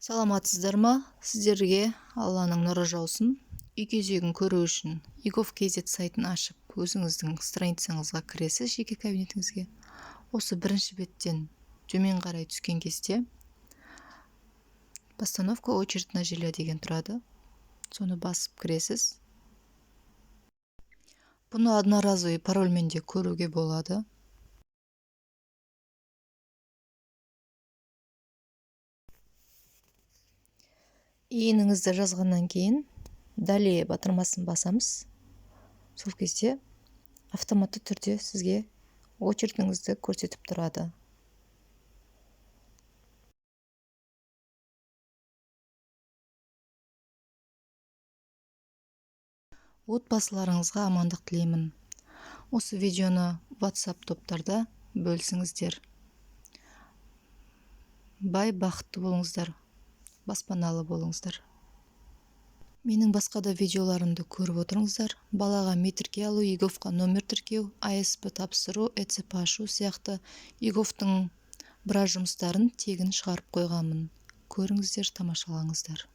Саламатсыздар ма? Сіздерге Алланың нұры жаусын. Үй кезегін көру үшін egov.kz сайтын ашып, өзіңіздің страницаңызға кіресіз, жеке кабинетіңізге. Осы бірінші беттен төмен қарай түскен кезде постановка очередь на жилье деген тұрады. Соны басып кіресіз. Бұны одноразовый парольмен де көруге болады. Иініңізді жазғаннан кейін далее батырмасын басамыз. Сол кезде автоматты түрде сізге очередіңізді көрсетіп тұрады. Отбасыларыңызға амандық тілеймін. Осы видеоны WhatsApp топтарда бөлісіңіздер. Бай бақытты болыңыздар, баспаналы болыңыздар. Менің басқа да видеоларымды көріп отырыңыздар. Балаға метрге алу, еговқа номер тіркеу, АСП тапсыру, ЭЦП ашу сияқты еговтың біраз жұмыстарын тегін шығарып қойғанмын. Көріңіздер, тамашалаңыздар.